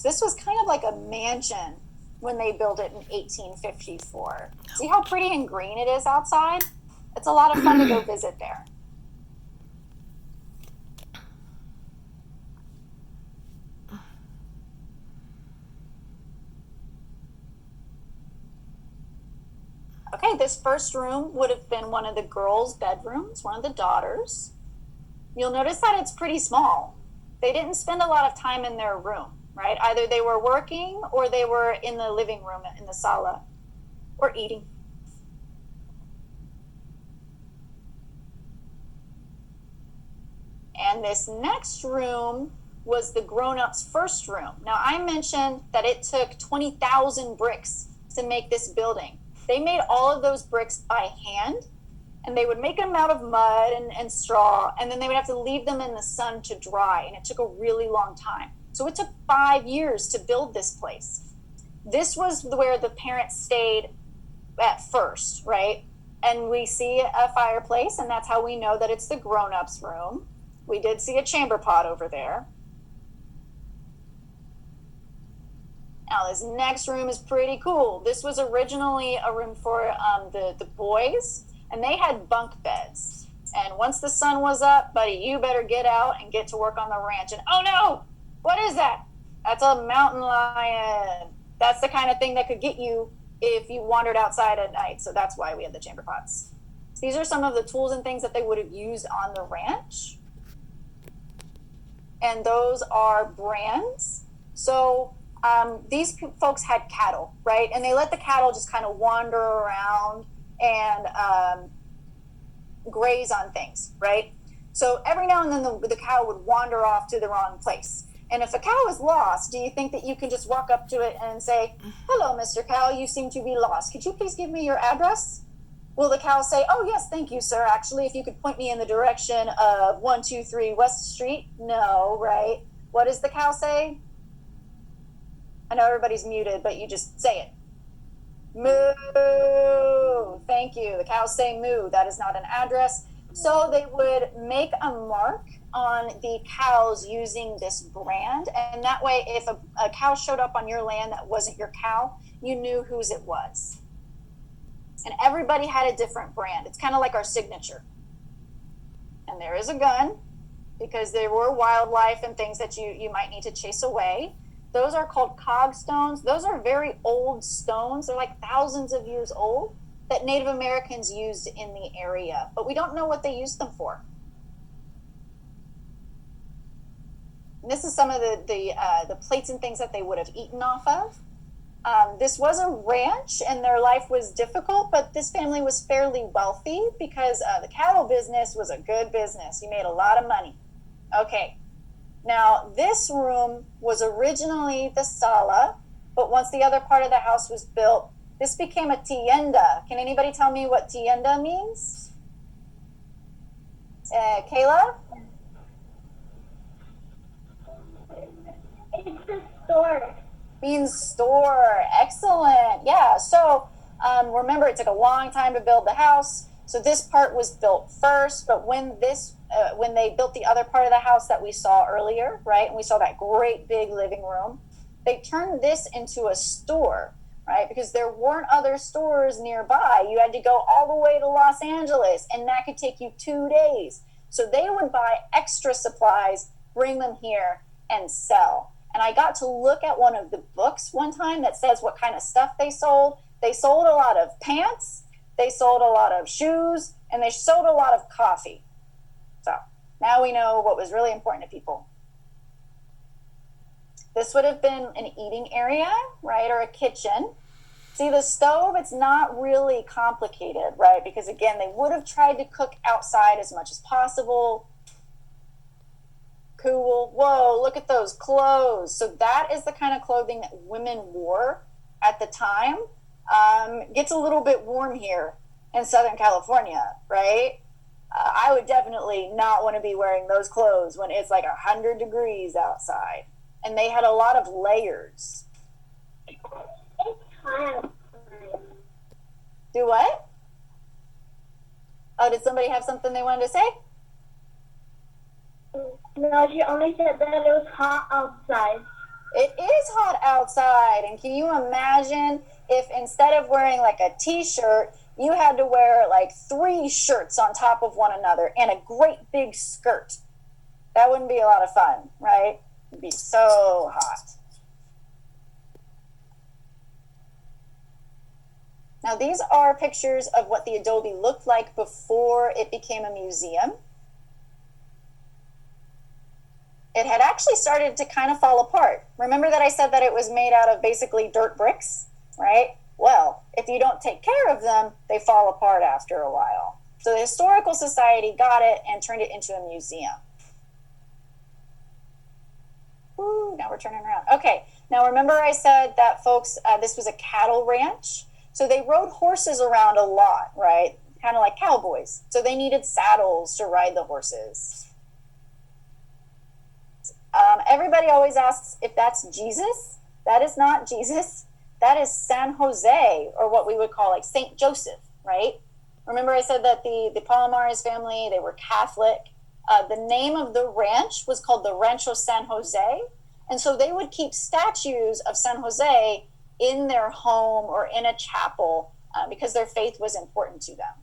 So this was kind of like a mansion when they built it in 1854. See how pretty and green it is outside? It's a lot of fun to go visit there. Okay, this first room would have been one of the girls' bedrooms, one of the daughters. You'll notice that it's pretty small. They didn't spend a lot of time in their room, right? Either they were working or they were in the living room, in the sala, or eating. And this next room was the grown-ups' first room. Now, I mentioned that it took 20,000 bricks to make this building. They made all of those bricks by hand, and they would make them out of mud and straw, and then they would have to leave them in the sun to dry, and it took a really long time. So it took 5 years to build this place. This was where the parents stayed at first, right? And we see a fireplace, and that's how we know that it's the grown-ups' room. We did see a chamber pot over there. Now, this next room is pretty cool. This was originally a room for the boys, and they had bunk beds. And once the sun was up, buddy, you better get out and get to work on the ranch. And oh no, what is that? That's a mountain lion. That's the kind of thing that could get you if you wandered outside at night. So that's why we had the chamber pots. These are some of the tools and things that they would have used on the ranch. And those are brands. So these folks had cattle, right? And they let the cattle just kind of wander around and graze on things, right? So every now and then the cow would wander off to the wrong place. And if a cow is lost, do you think that you can just walk up to it and say, "Hello, Mr. Cow, you seem to be lost. Could you please give me your address?" Will the cow say, "Oh, yes, thank you, sir. Actually, if you could point me in the direction of 123 West Street." No, right? What does the cow say? I know everybody's muted, but you just say it. Moo. Thank you. The cows say moo. That is not an address. So they would make a mark on the cows using this brand. And that way, if a cow showed up on your land that wasn't your cow, you knew whose it was. And everybody had a different brand. It's kind of like our signature. And there is a gun, because there were wildlife and things that you might need to chase away. Those are called cog stones. Those are very old stones. They're like thousands of years old that Native Americans used in the area. But we don't know what they used them for. And this is some of the plates and things that they would have eaten off of. This was a ranch, and their life was difficult, but this family was fairly wealthy because the cattle business was a good business. You made a lot of money. Okay, now this room was originally the sala, but once the other part of the house was built, this became a tienda. Can anybody tell me what tienda means? Kayla? It's a store. Means store. Excellent. Yeah. So remember, it took a long time to build the house. So this part was built first. But when they built the other part of the house that we saw earlier, right, and we saw that great big living room, they turned this into a store, right? Because there weren't other stores nearby. You had to go all the way to Los Angeles, and that could take you 2 days. So they would buy extra supplies, bring them here, and sell. And I got to look at one of the books one time that says what kind of stuff they sold. They sold a lot of pants, they sold a lot of shoes, and they sold a lot of coffee. So now we know what was really important to people. This would have been an eating area, right, or a kitchen. See, the stove, it's not really complicated, right? Because again, they would have tried to cook outside as much as possible. Cool. Whoa, look at those clothes. So that is the kind of clothing that women wore at the time. Gets a little bit warm here in Southern California, right? I would definitely not want to be wearing those clothes when it's like 100 degrees outside. And they had a lot of layers. Do what? Oh, did somebody have something they wanted to say? No, she only said that it was hot outside. It is hot outside. And can you imagine if instead of wearing like a t-shirt, you had to wear like 3 shirts on top of one another and a great big skirt? That wouldn't be a lot of fun, right? It'd be so hot. Now, these are pictures of what the Adobe looked like before it became a museum. It had actually started to kind of fall apart. Remember that I said that it was made out of basically dirt bricks, right? Well, if you don't take care of them, they fall apart after a while. So the Historical Society got it and turned it into a museum. Ooh, now we're turning around. Okay, now remember I said that, folks, this was a cattle ranch. So they rode horses around a lot, right? Kind of like cowboys. So they needed saddles to ride the horses. Everybody always asks if that's Jesus. That is not Jesus. That is San Jose, or what we would call like Saint Joseph, right? Remember I said that the Palomares family, they were Catholic. The name of the ranch was called the Rancho San Jose. And so they would keep statues of San Jose in their home or in a chapel because their faith was important to them.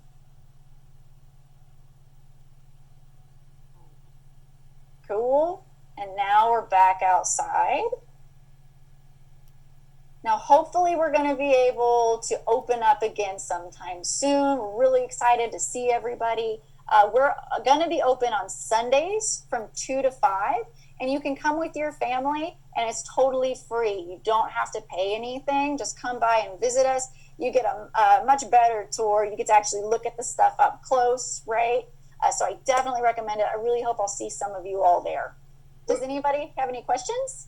Cool. And now we're back outside. Now, hopefully we're going to be able to open up again sometime soon. We're really excited to see everybody. We're going to be open on Sundays from 2 to 5, and you can come with your family, and it's totally free. You don't have to pay anything. Just come by and visit us. You get a much better tour. You get to actually look at the stuff up close, right? So I definitely recommend it. I really hope I'll see some of you all there. Does anybody have any questions?